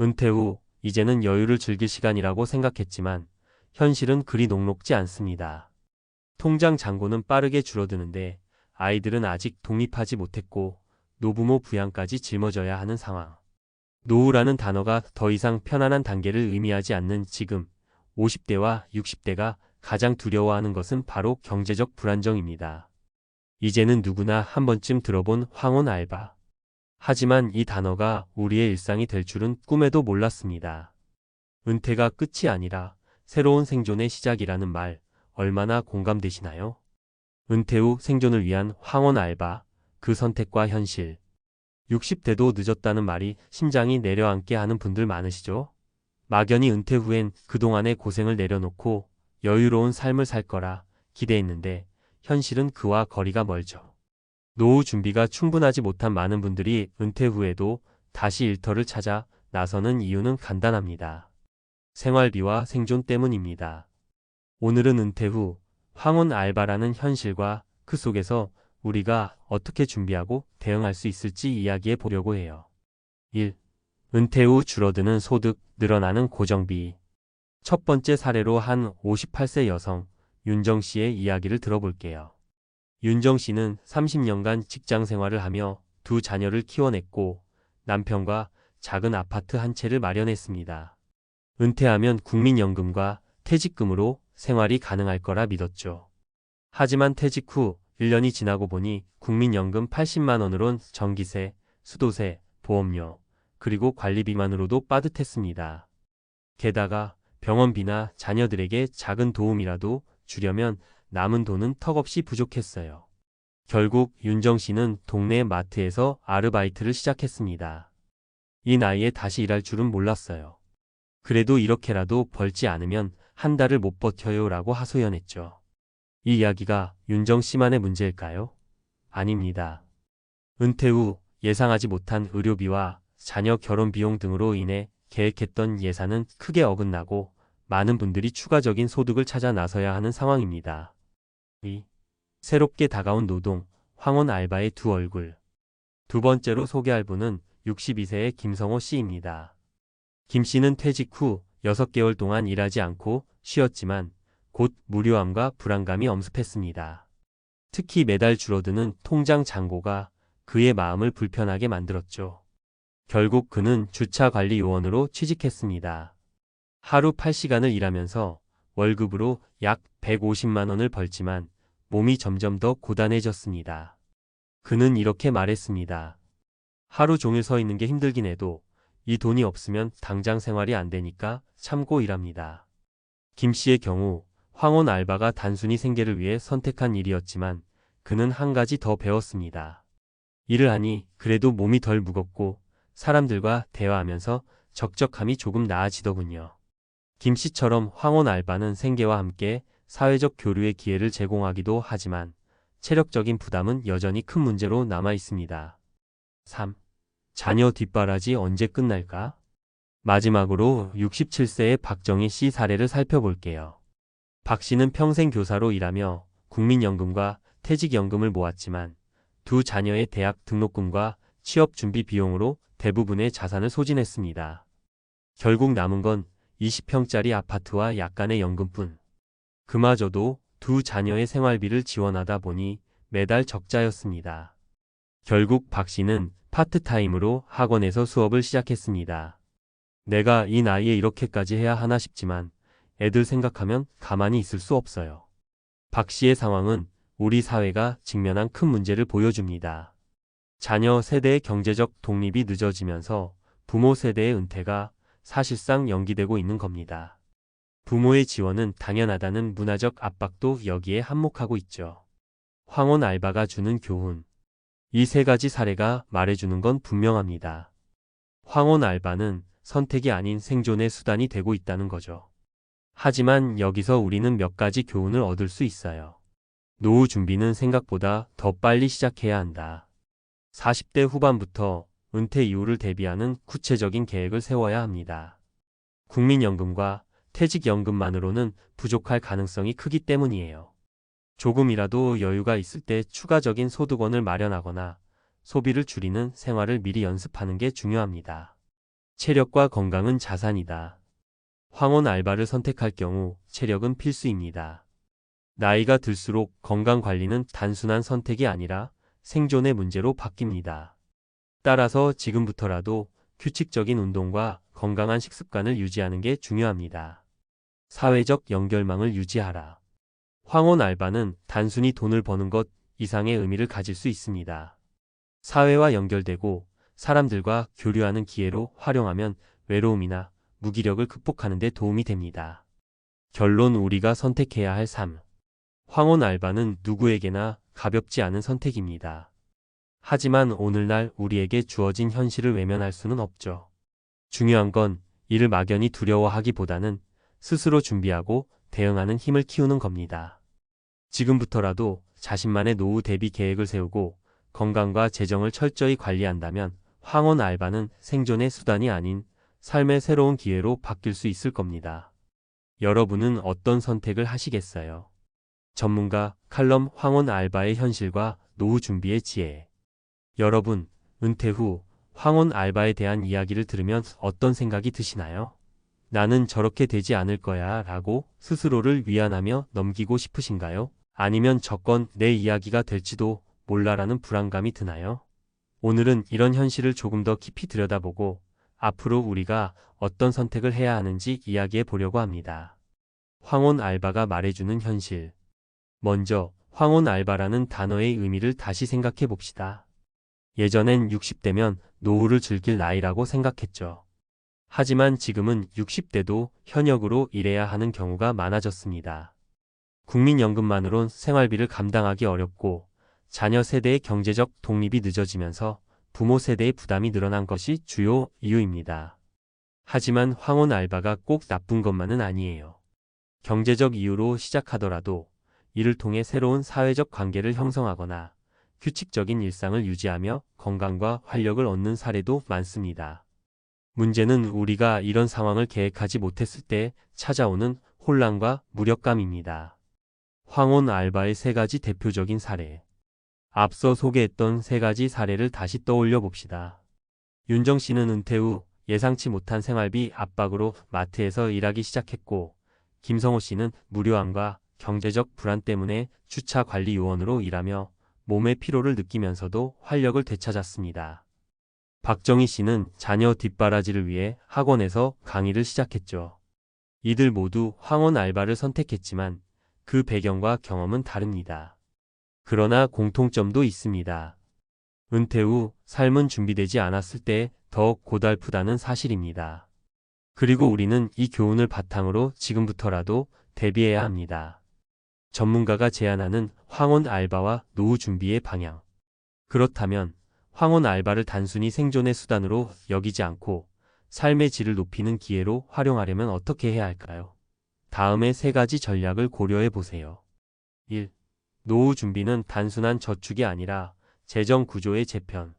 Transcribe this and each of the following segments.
은퇴 후 이제는 여유를 즐길 시간이라고 생각했지만 현실은 그리 녹록지 않습니다. 통장 잔고는 빠르게 줄어드는데 아이들은 아직 독립하지 못했고 노부모 부양까지 짊어져야 하는 상황. 노후라는 단어가 더 이상 편안한 단계를 의미하지 않는 지금 50대와 60대가 가장 두려워하는 것은 바로 경제적 불안정입니다. 이제는 누구나 한 번쯤 들어본 황혼 알바. 하지만 이 단어가 우리의 일상이 될 줄은 꿈에도 몰랐습니다. 은퇴가 끝이 아니라 새로운 생존의 시작이라는 말 얼마나 공감되시나요? 은퇴 후 생존을 위한 황혼 알바, 그 선택과 현실. 60대도 늦었다는 말이 심장이 내려앉게 하는 분들 많으시죠? 막연히 은퇴 후엔 그동안의 고생을 내려놓고 여유로운 삶을 살 거라 기대했는데 현실은 그와 거리가 멀죠. 노후 준비가 충분하지 못한 많은 분들이 은퇴 후에도 다시 일터를 찾아 나서는 이유는 간단합니다. 생활비와 생존 때문입니다. 오늘은 은퇴 후 황혼 알바라는 현실과 그 속에서 우리가 어떻게 준비하고 대응할 수 있을지 이야기해 보려고 해요. 1. 은퇴 후 줄어드는 소득, 늘어나는 고정비. 첫 번째 사례로 한 58세 여성 윤정 씨의 이야기를 들어볼게요. 윤정 씨는 30년간 직장 생활을 하며 두 자녀를 키워냈고 남편과 작은 아파트 한 채를 마련했습니다. 은퇴하면 국민연금과 퇴직금으로 생활이 가능할 거라 믿었죠. 하지만 퇴직 후 1년이 지나고 보니 국민연금 80만 원으론 전기세, 수도세, 보험료, 그리고 관리비만으로도 빠듯했습니다. 게다가 병원비나 자녀들에게 작은 도움이라도 주려면 남은 돈은 턱없이 부족했어요. 결국 윤정 씨는 동네 마트에서 아르바이트를 시작했습니다. 이 나이에 다시 일할 줄은 몰랐어요. 그래도 이렇게라도 벌지 않으면 한 달을 못 버텨요라고 하소연했죠. 이 이야기가 윤정 씨만의 문제일까요? 아닙니다. 은퇴 후 예상하지 못한 의료비와 자녀 결혼 비용 등으로 인해 계획했던 예산은 크게 어긋나고 많은 분들이 추가적인 소득을 찾아 나서야 하는 상황입니다. 2. 새롭게 다가온 노동, 황혼 알바의 두 얼굴. 두 번째로 소개할 분은 62세의 김성호 씨입니다. 김 씨는 퇴직 후 6개월 동안 일하지 않고 쉬었지만 곧 무료함과 불안감이 엄습했습니다. 특히 매달 줄어드는 통장 잔고가 그의 마음을 불편하게 만들었죠. 결국 그는 주차관리 요원으로 취직했습니다. 하루 8시간을 일하면서 월급으로 약 150만 원을 벌지만 몸이 점점 더 고단해졌습니다. 그는 이렇게 말했습니다. 하루 종일 서 있는 게 힘들긴 해도 이 돈이 없으면 당장 생활이 안 되니까 참고 일합니다. 김 씨의 경우 황혼 알바가 단순히 생계를 위해 선택한 일이었지만 그는 한 가지 더 배웠습니다. 일을 하니 그래도 몸이 덜 무겁고 사람들과 대화하면서 적적함이 조금 나아지더군요. 김 씨처럼 황혼 알바는 생계와 함께 사회적 교류의 기회를 제공하기도 하지만 체력적인 부담은 여전히 큰 문제로 남아 있습니다. 3. 자녀 뒷바라지 언제 끝날까? 마지막으로 67세의 박정희 씨 사례를 살펴볼게요. 박 씨는 평생 교사로 일하며 국민연금과 퇴직연금을 모았지만 두 자녀의 대학 등록금과 취업 준비 비용으로 대부분의 자산을 소진했습니다. 결국 남은 건 20평짜리 아파트와 약간의 연금뿐. 그마저도 두 자녀의 생활비를 지원하다 보니 매달 적자였습니다. 결국 박 씨는 파트타임으로 학원에서 수업을 시작했습니다. 내가 이 나이에 이렇게까지 해야 하나 싶지만 애들 생각하면 가만히 있을 수 없어요. 박 씨의 상황은 우리 사회가 직면한 큰 문제를 보여줍니다. 자녀 세대의 경제적 독립이 늦어지면서 부모 세대의 은퇴가 사실상 연기되고 있는 겁니다. 부모의 지원은 당연하다는 문화적 압박도 여기에 한몫하고 있죠. 황혼 알바가 주는 교훈. 이 세 가지 사례가 말해주는 건 분명합니다. 황혼 알바는 선택이 아닌 생존의 수단이 되고 있다는 거죠. 하지만 여기서 우리는 몇 가지 교훈을 얻을 수 있어요. 노후 준비는 생각보다 더 빨리 시작해야 한다. 40대 후반부터 은퇴 이후를 대비하는 구체적인 계획을 세워야 합니다. 국민연금과 퇴직연금만으로는 부족할 가능성이 크기 때문이에요. 조금이라도 여유가 있을 때 추가적인 소득원을 마련하거나 소비를 줄이는 생활을 미리 연습하는 게 중요합니다. 체력과 건강은 자산이다. 황혼 알바를 선택할 경우 체력은 필수입니다. 나이가 들수록 건강 관리는 단순한 선택이 아니라 생존의 문제로 바뀝니다. 따라서 지금부터라도 규칙적인 운동과 건강한 식습관을 유지하는 게 중요합니다. 사회적 연결망을 유지하라. 황혼 알바는 단순히 돈을 버는 것 이상의 의미를 가질 수 있습니다. 사회와 연결되고 사람들과 교류하는 기회로 활용하면 외로움이나 무기력을 극복하는 데 도움이 됩니다. 결론 우리가 선택해야 할 삶. 황혼 알바는 누구에게나 가볍지 않은 선택입니다. 하지만 오늘날 우리에게 주어진 현실을 외면할 수는 없죠. 중요한 건 이를 막연히 두려워하기보다는 스스로 준비하고 대응하는 힘을 키우는 겁니다. 지금부터라도 자신만의 노후 대비 계획을 세우고 건강과 재정을 철저히 관리한다면 황혼 알바는 생존의 수단이 아닌 삶의 새로운 기회로 바뀔 수 있을 겁니다. 여러분은 어떤 선택을 하시겠어요? 전문가 칼럼 황혼 알바의 현실과 노후 준비의 지혜. 여러분, 은퇴 후 황혼 알바에 대한 이야기를 들으면 어떤 생각이 드시나요? 나는 저렇게 되지 않을 거야 라고 스스로를 위안하며 넘기고 싶으신가요? 아니면 저건 내 이야기가 될지도 몰라라는 불안감이 드나요? 오늘은 이런 현실을 조금 더 깊이 들여다보고 앞으로 우리가 어떤 선택을 해야 하는지 이야기해 보려고 합니다. 황혼 알바가 말해주는 현실. 먼저 황혼 알바라는 단어의 의미를 다시 생각해 봅시다. 예전엔 60대면 노후를 즐길 나이라고 생각했죠. 하지만 지금은 60대도 현역으로 일해야 하는 경우가 많아졌습니다. 국민연금만으론 생활비를 감당하기 어렵고 자녀 세대의 경제적 독립이 늦어지면서 부모 세대의 부담이 늘어난 것이 주요 이유입니다. 하지만 황혼 알바가 꼭 나쁜 것만은 아니에요. 경제적 이유로 시작하더라도 이를 통해 새로운 사회적 관계를 형성하거나 규칙적인 일상을 유지하며 건강과 활력을 얻는 사례도 많습니다. 문제는 우리가 이런 상황을 계획하지 못했을 때 찾아오는 혼란과 무력감입니다. 황혼 알바의 3가지 대표적인 사례. 앞서 소개했던 3가지 사례를 다시 떠올려 봅시다. 윤정 씨는 은퇴 후 예상치 못한 생활비 압박으로 마트에서 일하기 시작했고, 김성호 씨는 무료함과 경제적 불안 때문에 주차 관리 요원으로 일하며 몸의 피로를 느끼면서도 활력을 되찾았습니다. 박정희 씨는 자녀 뒷바라지를 위해 학원에서 강의를 시작했죠. 이들 모두 황혼 알바를 선택했지만 그 배경과 경험은 다릅니다. 그러나 공통점도 있습니다. 은퇴 후 삶은 준비되지 않았을 때 더 고달프다는 사실입니다. 그리고 우리는 이 교훈을 바탕으로 지금부터라도 대비해야 합니다. 전문가가 제안하는 황혼 알바와 노후 준비의 방향. 그렇다면 황혼 알바를 단순히 생존의 수단으로 여기지 않고 삶의 질을 높이는 기회로 활용하려면 어떻게 해야 할까요? 다음의 3가지 전략을 고려해 보세요. 1. 노후 준비는 단순한 저축이 아니라 재정 구조의 재편.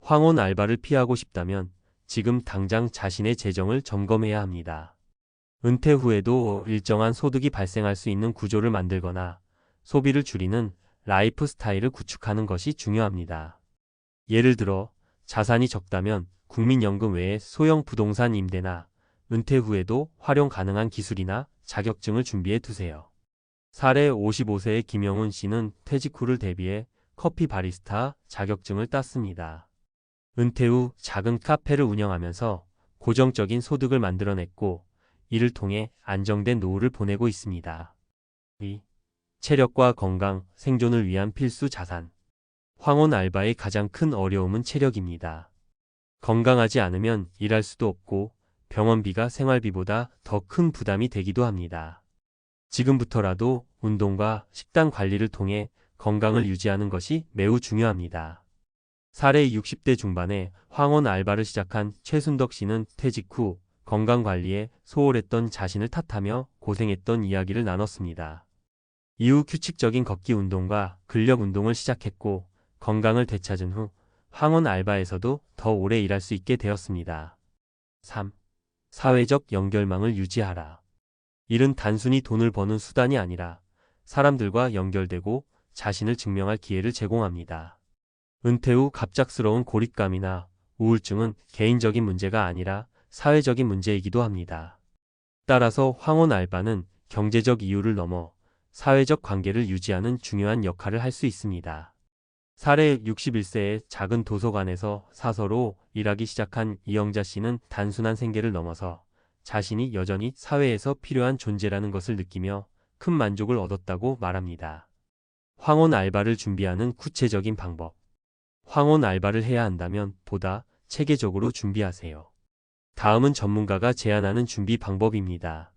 황혼 알바를 피하고 싶다면 지금 당장 자신의 재정을 점검해야 합니다. 은퇴 후에도 일정한 소득이 발생할 수 있는 구조를 만들거나 소비를 줄이는 라이프 스타일을 구축하는 것이 중요합니다. 예를 들어 자산이 적다면 국민연금 외에 소형 부동산 임대나 은퇴 후에도 활용 가능한 기술이나 자격증을 준비해 두세요. 사례 55세의 김영훈 씨는 퇴직 후를 대비해 커피 바리스타 자격증을 땄습니다. 은퇴 후 작은 카페를 운영하면서 고정적인 소득을 만들어냈고 이를 통해 안정된 노후를 보내고 있습니다. 2. 체력과 건강, 생존을 위한 필수 자산. 황혼 알바의 가장 큰 어려움은 체력입니다. 건강하지 않으면 일할 수도 없고 병원비가 생활비보다 더 큰 부담이 되기도 합니다. 지금부터라도 운동과 식단 관리를 통해 건강을 유지하는 것이 매우 중요합니다. 사례 60대 중반에 황혼 알바를 시작한 최순덕 씨는 퇴직 후 건강관리에 소홀했던 자신을 탓하며 고생했던 이야기를 나눴습니다. 이후 규칙적인 걷기 운동과 근력 운동을 시작했고 건강을 되찾은 후 황혼 알바에서도 더 오래 일할 수 있게 되었습니다. 3. 사회적 연결망을 유지하라. 일은 단순히 돈을 버는 수단이 아니라 사람들과 연결되고 자신을 증명할 기회를 제공합니다. 은퇴 후 갑작스러운 고립감이나 우울증은 개인적인 문제가 아니라 사회적인 문제이기도 합니다. 따라서 황혼 알바는 경제적 이유를 넘어 사회적 관계를 유지하는 중요한 역할을 할 수 있습니다. 사례 61세의 작은 도서관에서 사서로 일하기 시작한 이영자 씨는 단순한 생계를 넘어서 자신이 여전히 사회에서 필요한 존재라는 것을 느끼며 큰 만족을 얻었다고 말합니다. 황혼 알바를 준비하는 구체적인 방법. 황혼 알바를 해야 한다면 보다 체계적으로 준비하세요. 다음은 전문가가 제안하는 준비 방법입니다.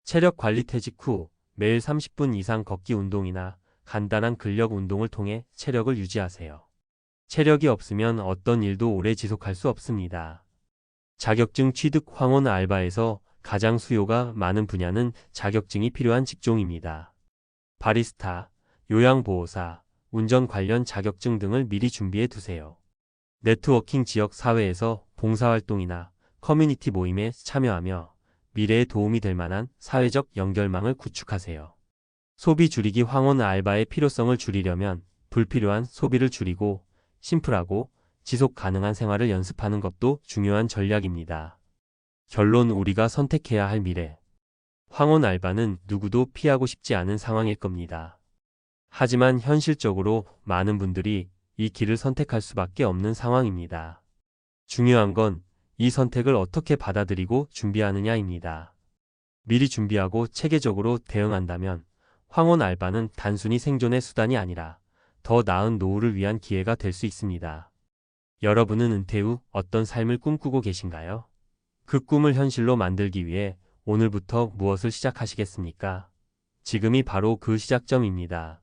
체력 관리. 퇴직 후 매일 30분 이상 걷기 운동이나 간단한 근력 운동을 통해 체력을 유지하세요. 체력이 없으면 어떤 일도 오래 지속할 수 없습니다. 자격증 취득. 황혼 알바에서 가장 수요가 많은 분야는 자격증이 필요한 직종입니다. 바리스타, 요양보호사, 운전 관련 자격증 등을 미리 준비해 두세요. 네트워킹. 지역 사회에서 봉사활동이나 커뮤니티 모임에 참여하며 미래에 도움이 될 만한 사회적 연결망을 구축하세요. 소비 줄이기. 황혼 알바의 필요성을 줄이려면 불필요한 소비를 줄이고 심플하고 지속 가능한 생활을 연습하는 것도 중요한 전략입니다. 결론. 우리가 선택해야 할 미래. 황혼 알바는 누구도 피하고 싶지 않은 상황일 겁니다. 하지만 현실적으로 많은 분들이 이 길을 선택할 수밖에 없는 상황입니다. 중요한 건 이 선택을 어떻게 받아들이고 준비하느냐입니다. 미리 준비하고 체계적으로 대응한다면 황혼 알바는 단순히 생존의 수단이 아니라 더 나은 노후를 위한 기회가 될 수 있습니다. 여러분은 은퇴 후 어떤 삶을 꿈꾸고 계신가요? 그 꿈을 현실로 만들기 위해 오늘부터 무엇을 시작하시겠습니까? 지금이 바로 그 시작점입니다.